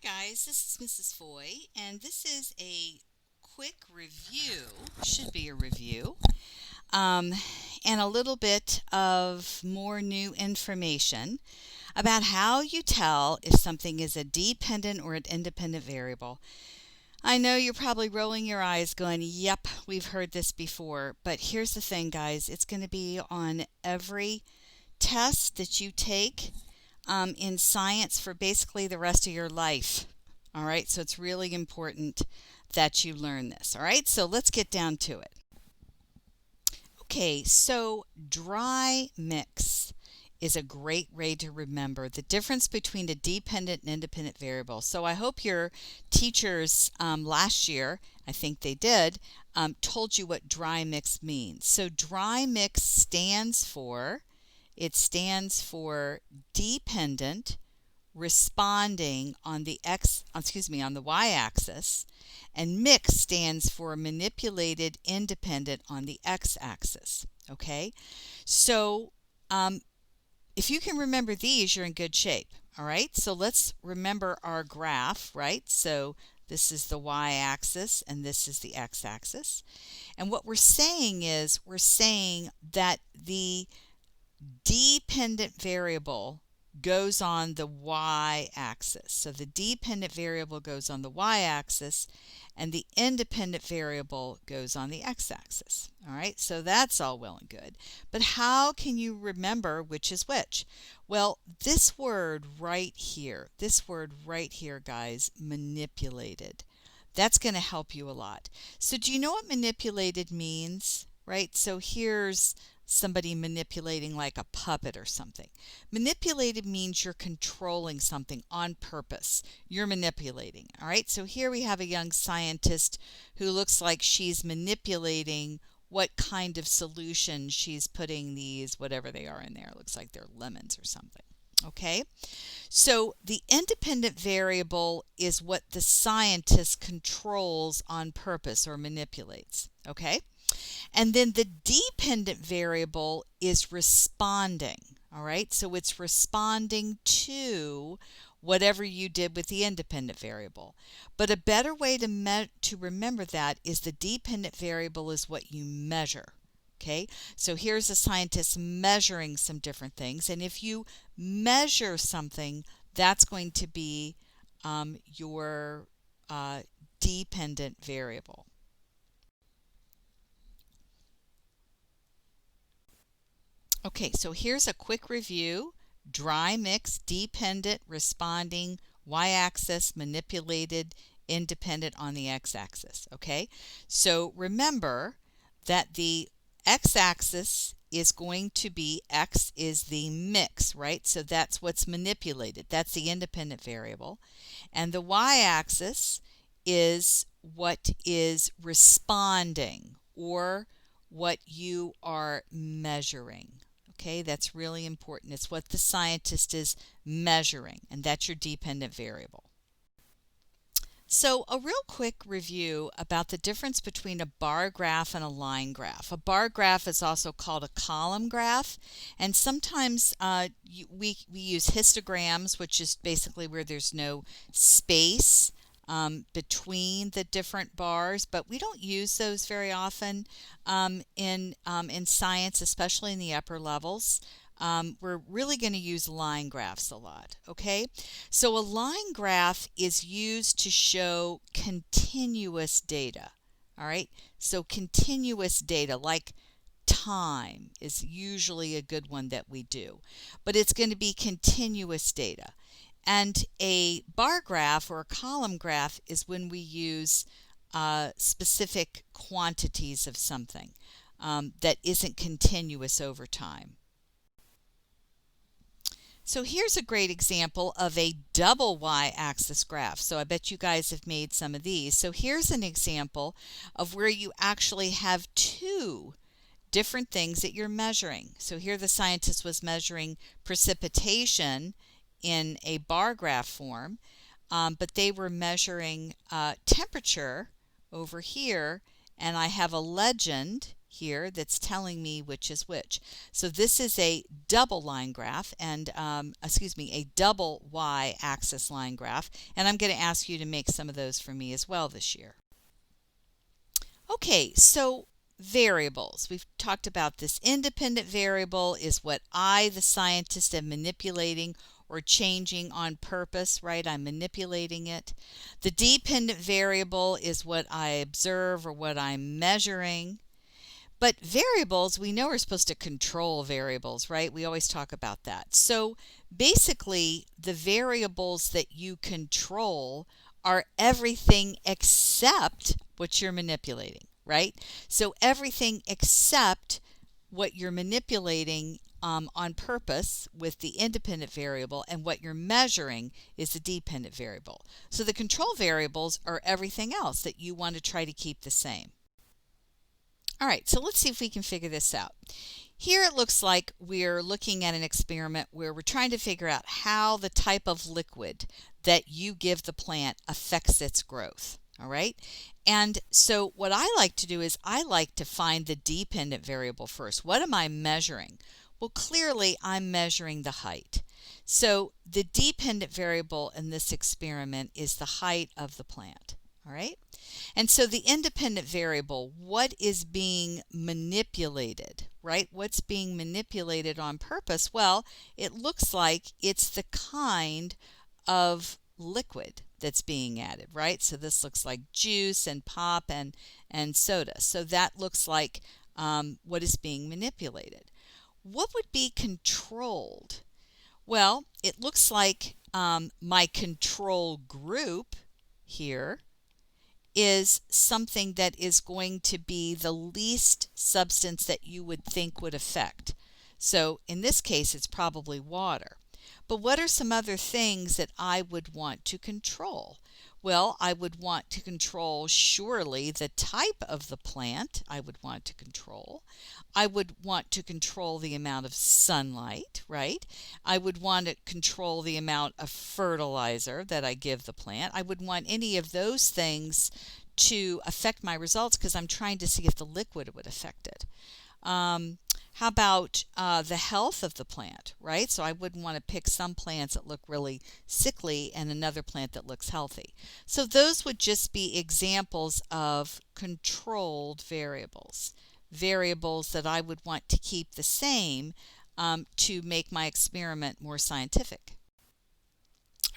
guys, this is Mrs. Foy, and this is a quick review, should be a review, um, and a little bit of more new information about how you tell if something is a dependent or an independent variable. I know you're probably rolling your eyes going, yep, we've heard this before, but here's the thing, guys, it's going to be on every test that you take in science for basically the rest of your life. All right, so it's really important that you learn this. All right, so let's get down to it. Okay, so dry mix is a great way to remember the difference between a dependent and independent variable. So I hope your teachers last year, I think they did, told you what dry mix means. So dry mix stands for dependent responding on the on the y-axis, and mix stands for manipulated independent on the x-axis. Okay, so if you can remember these, you're in good shape. All right, so let's remember our graph, right? So this is the y-axis and this is the x-axis, and what we're saying is that the dependent variable goes on the y-axis. So the dependent variable goes on the y-axis and the independent variable goes on the x-axis. All right, so that's all well and good. But how can you remember which is which? Well, this word right here, guys, manipulated. That's going to help you a lot. So do you know what manipulated means? Right? So here's somebody manipulating like a puppet or something. Manipulated means you're controlling something on purpose. You're manipulating. All right, so here we have a young scientist who looks like she's manipulating what kind of solution she's putting these, whatever they are in there. It looks like they're lemons or something. Okay, so the independent variable is what the scientist controls on purpose or manipulates. Okay, and then the dependent variable is responding. All right, so it's responding to whatever you did with the independent variable. But a better way to remember that is the dependent variable is what you measure. Okay, so here's a scientist measuring some different things, and if you measure something, that's going to be your dependent variable. Okay, so here's a quick review. Dry mix, dependent, responding, y-axis, manipulated, independent on the x-axis. Okay, so remember that the x-axis is going to be, x is the mix, right? So that's what's manipulated. That's the independent variable. And the y-axis is what is responding or what you are measuring. Okay, that's really important. It's what the scientist is measuring, and that's your dependent variable. So a real quick review about the difference between a bar graph and a line graph. A bar graph is also called a column graph, and sometimes we use histograms, which is basically where there's no space between the different bars, but we don't use those very often in science, especially in the upper levels. We're really going to use line graphs a lot, okay? So a line graph is used to show continuous data, all right? So continuous data, like time, is usually a good one that we do, but it's going to be continuous data. And a bar graph or a column graph is when we use specific quantities of something that isn't continuous over time. So here's a great example of a double y-axis graph. So I bet you guys have made some of these. So here's an example of where you actually have two different things that you're measuring. So here the scientist was measuring precipitation in a bar graph form, but they were measuring temperature over here, and I have a legend here that's telling me which is which. So this is a double line graph and, a double y-axis line graph, and I'm going to ask you to make some of those for me as well this year. Okay, so variables. We've talked about this. Independent variable is what I, the scientist, am manipulating or changing on purpose, right? I'm manipulating it. The dependent variable is what I observe or what I'm measuring. But variables, we know we're supposed to control variables, right? We always talk about that. So basically, the variables that you control are everything except what you're manipulating, right? So everything except what you're manipulating on purpose with the independent variable, and what you're measuring is the dependent variable. So the control variables are everything else that you want to try to keep the same. All right, so let's see if we can figure this out. Here it looks like we're looking at an experiment where we're trying to figure out how the type of liquid that you give the plant affects its growth. All right, and so what I like to do is I like to find the dependent variable first. What am I measuring? Well, clearly I'm measuring the height. So the dependent variable in this experiment is the height of the plant. All right, and so the independent variable, what is being manipulated, right? What's being manipulated on purpose? Well, it looks like it's the kind of liquid that's being added, right? So this looks like juice and pop and soda. So that looks like what is being manipulated. What would be controlled? Well, it looks like my control group here is something that is going to be the least substance that you would think would affect. So in this case, it's probably water. But what are some other things that I would want to control? Well, I would want to control surely the type of the plant I would want to control. I would want to control the amount of sunlight, right? I would want to control the amount of fertilizer that I give the plant. I would want any of those things to affect my results because I'm trying to see if the liquid would affect it. How about the health of the plant, right? So I wouldn't want to pick some plants that look really sickly and another plant that looks healthy. So those would just be examples of controlled variables, variables that I would want to keep the same to make my experiment more scientific.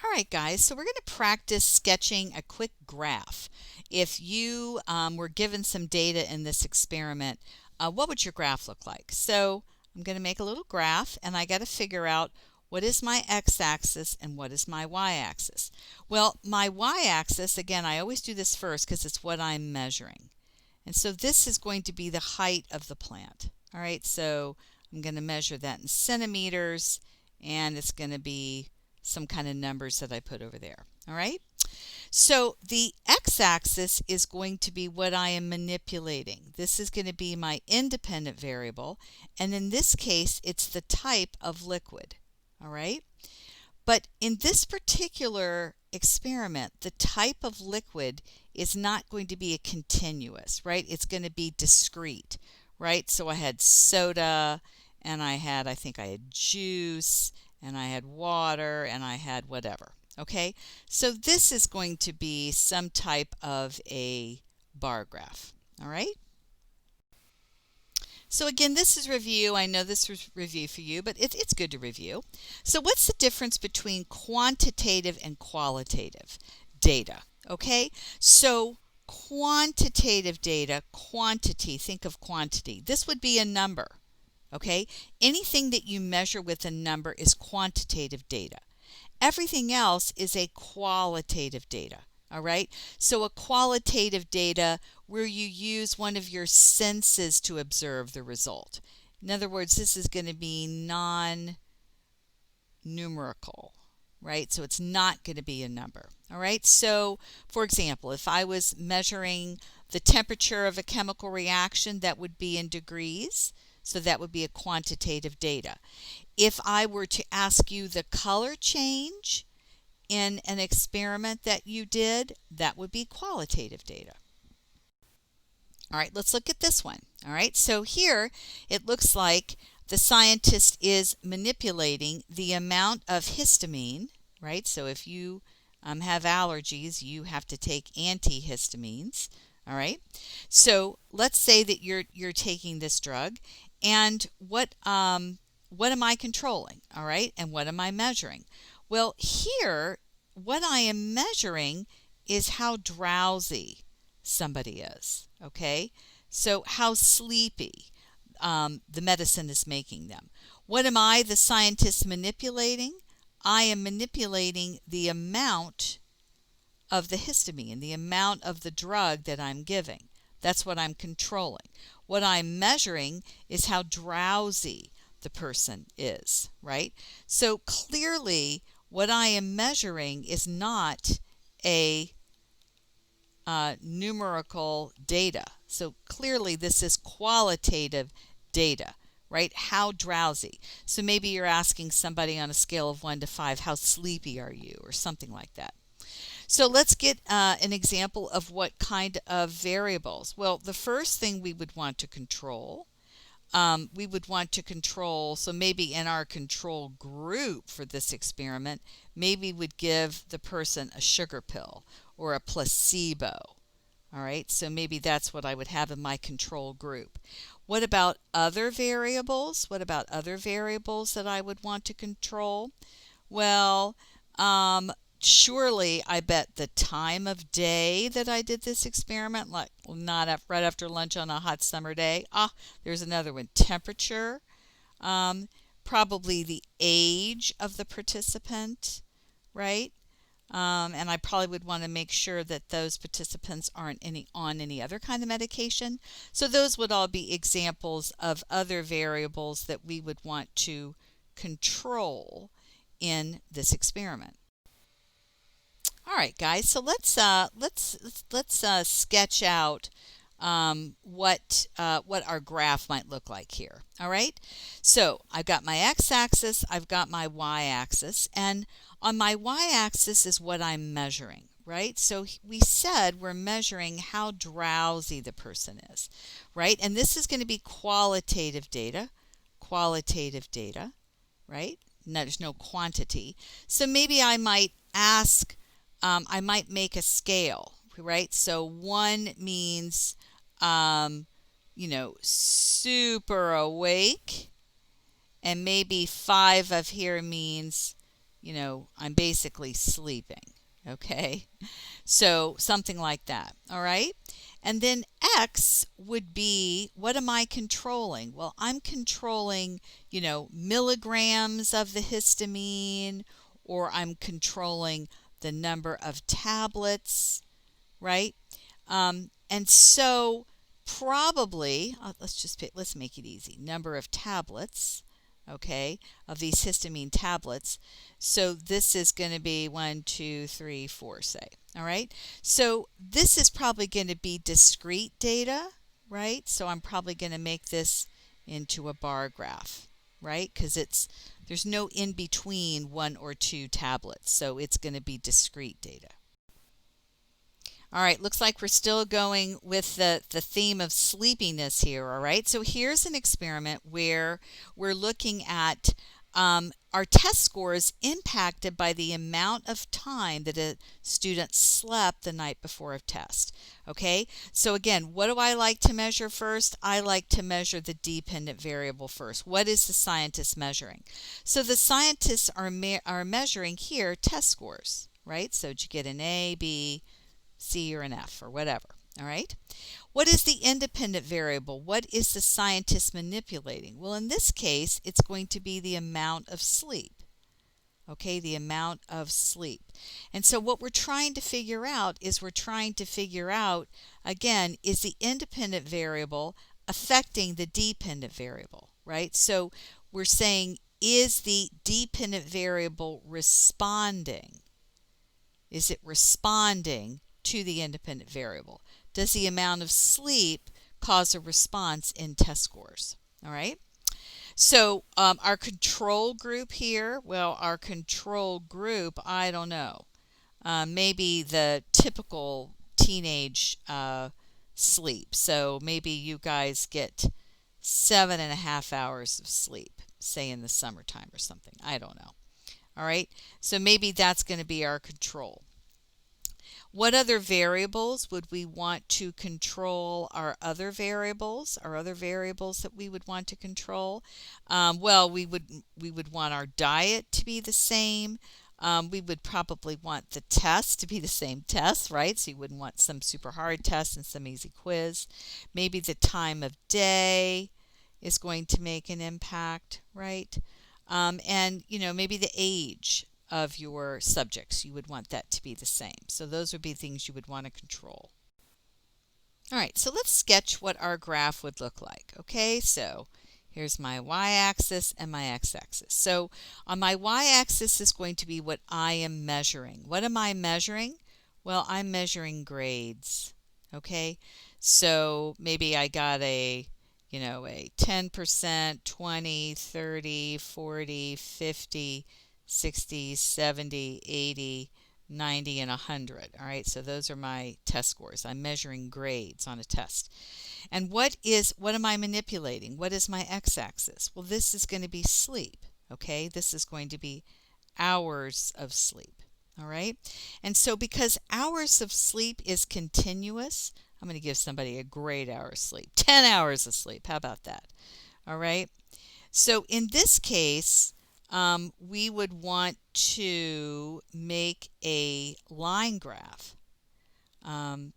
All right, guys, so we're going to practice sketching a quick graph. If you were given some data in this experiment, what would your graph look like? So I'm going to make a little graph, and I got to figure out what is my x-axis and what is my y-axis. Well, my y-axis, again, I always do this first because it's what I'm measuring. And so this is going to be the height of the plant. All right, so I'm going to measure that in centimeters, and it's going to be some kind of numbers that I put over there. All right. So the x-axis is going to be what I am manipulating. This is going to be my independent variable, and in this case, it's the type of liquid. All right. But in this particular experiment, the type of liquid is not going to be a continuous, right? It's going to be discrete, right? So I had soda, and I think I had juice, and I had water, and I had whatever. Okay, so this is going to be some type of a bar graph. All right. So again, this is review. I know this was review for you, but it's good to review. So what's the difference between quantitative and qualitative data? Okay, so quantitative data, quantity, think of quantity. This would be a number. Okay, anything that you measure with a number is quantitative data. Everything else is a qualitative data, all right? So a qualitative data where you use one of your senses to observe the result. In other words, this is going to be non-numerical, right? So it's not going to be a number, all right? So, for example, if I was measuring the temperature of a chemical reaction, that would be in degrees. So that would be a quantitative data. If I were to ask you the color change in an experiment that you did, that would be qualitative data. All right, let's look at this one. All right, so here it looks like the scientist is manipulating the amount of histamine, right? So if you have allergies, you have to take antihistamines. All right. So let's say that you're taking this drug, and what am I controlling? All right, and what am I measuring? Well, here what I am measuring is how drowsy somebody is. Okay, so how sleepy the medicine is making them. What am I, the scientist, manipulating? I am manipulating the amount of the histamine, the amount of the drug that I'm giving. That's what I'm controlling. What I'm measuring is how drowsy the person is, right? So clearly, what I am measuring is not a numerical data. So clearly, this is qualitative data, right? How drowsy. So maybe you're asking somebody on a scale of 1 to 5, how sleepy are you, or something like that. So let's get an example of what kind of variables. Well, the first thing we would want to control, so maybe in our control group for this experiment, maybe we'd give the person a sugar pill or a placebo. All right, so maybe that's what I would have in my control group. What about other variables? What about other variables that I would want to control? Well, surely I bet the time of day that I did this experiment, like not right after lunch on a hot summer day. There's another one. Temperature. Probably the age of the participant, right? And I probably would want to make sure that those participants aren't on any other kind of medication. So those would all be examples of other variables that we would want to control in this experiment. All right, guys. So let's sketch out what our graph might look like here. All right. So I've got my x-axis, I've got my y-axis, and on my y-axis is what I'm measuring. Right. So we said we're measuring how drowsy the person is. Right. And this is going to be qualitative data. Qualitative data. Right. No, there's no quantity. So maybe I might ask. I might make a scale, right? So 1 means, super awake, and maybe 5 of here means, I'm basically sleeping, okay? So something like that, all right? And then X would be, what am I controlling? Well, I'm controlling, milligrams of the histamine, or I'm controlling the number of tablets, right? And so probably, let's make it easy. Number of tablets, okay, of these histamine tablets. So this is going to be 1, 2, 3, 4, say. All right. So this is probably going to be discrete data, right? So I'm probably going to make this into a bar graph, right? Because there's no in between 1 or 2 tablets, so it's going to be discrete data. All right, looks like we're still going with the theme of sleepiness here, all right? So here's an experiment where we're looking at our test scores impacted by the amount of time that a student slept the night before a test, okay? So again, what do I like to measure first? I like to measure the dependent variable first. What is the scientist measuring? So the scientists are measuring here test scores, right? So did you get an A, B, C, or an F, or whatever, all right? What is the independent variable? What is the scientist manipulating? Well, in this case, it's going to be the amount of sleep, okay, the amount of sleep. And so what we're trying to figure out is again, is the independent variable affecting the dependent variable, right? So we're saying, is the dependent variable responding? Is it responding to the independent variable? Does the amount of sleep cause a response in test scores? All right. So our control group here, well, our control group, I don't know. Maybe the typical teenage sleep. So maybe you guys get 7.5 hours of sleep, say in the summertime or something. I don't know. All right. So maybe that's going to be our control. What other variables would we want to control our other variables that we would want to control? Well, we would want our diet to be the same. We would probably want the test to be the same test, right? So you wouldn't want some super hard test and some easy quiz. Maybe the time of day is going to make an impact, right? And maybe the age of your subjects, you would want that to be the same. So those would be things you would want to control. All right, so let's sketch what our graph would look like. Okay, so here's my y-axis and my x-axis. So on my y-axis is going to be what I am measuring. What am I measuring? Well, I'm measuring grades. Okay, so maybe I got a 10%, 20, 30, 40, 50, 60, 70, 80, 90, and 100. All right, so those are my test scores. I'm measuring grades on a test. And what am I manipulating? What is my x-axis? Well, this is going to be sleep. Okay, this is going to be hours of sleep. All right, and so because hours of sleep is continuous, I'm going to give somebody a great hour of sleep. 10 hours of sleep. How about that? All right. So in this case, we would want to make a line graph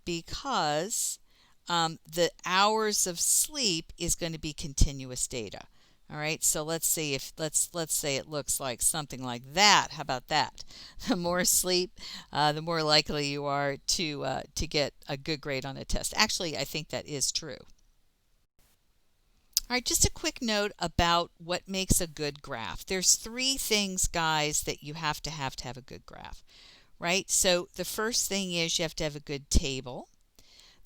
because the hours of sleep is going to be continuous data. All right, so let's say it looks like something like that. How about that? The more sleep, the more likely you are to get a good grade on a test. Actually, I think that is true. All right, just a quick note about what makes a good graph. There's 3 things, guys, that you have to have a good graph, right? So the first thing is you have to have a good table.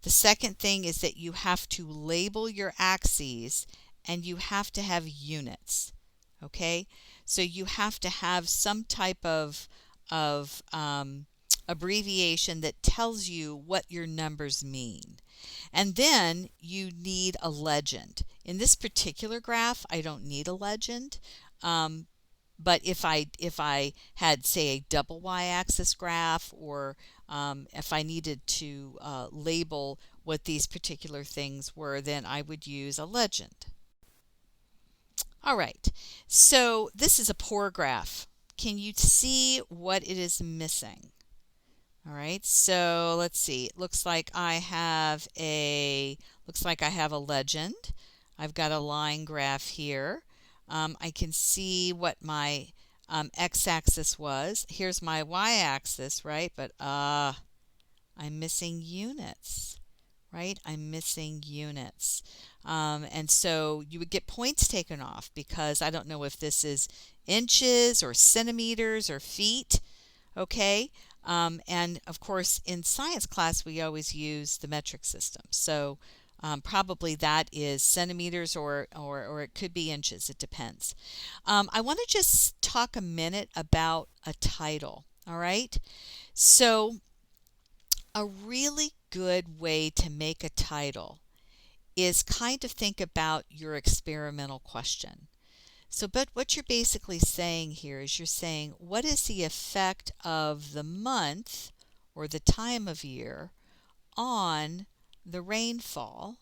The second thing is that you have to label your axes and you have to have units, okay? So you have to have some type of abbreviation that tells you what your numbers mean. And then you need a legend. In this particular graph, I don't need a legend. But if I had, say, a double y-axis graph, or if I needed to label what these particular things were, then I would use a legend. All right, so this is a poor graph. Can you see what it is missing? All right, so let's see. It looks like I have a legend. I've got a line graph here. I can see what my x-axis was. Here's my y-axis, right? But I'm missing units, right? I'm missing units. And so you would get points taken off because I don't know if this is inches or centimeters or feet, okay? And of course, in science class, we always use the metric system. So probably that is centimeters or it could be inches. It depends. I want to just talk a minute about a title. All right. So a really good way to make a title is kind of think about your experimental question. So, but what you're basically saying here is you're saying, what is the effect of the month or the time of year on the rainfall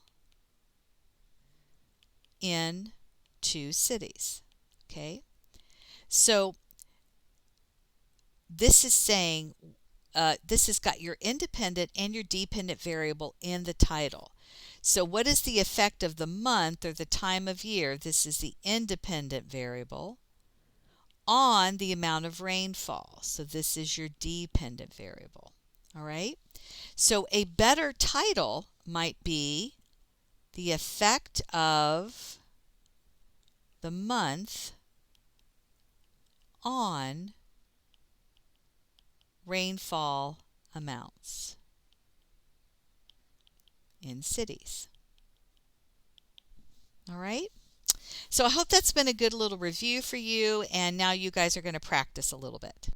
in 2 cities? Okay, so this is saying this has got your independent and your dependent variable in the title. So what is the effect of the month or the time of year? This is the independent variable on the amount of rainfall. So this is your dependent variable. All right. So a better title might be the effect of the month on rainfall amounts in cities. All right. So I hope that's been a good little review for you, and now you guys are going to practice a little bit.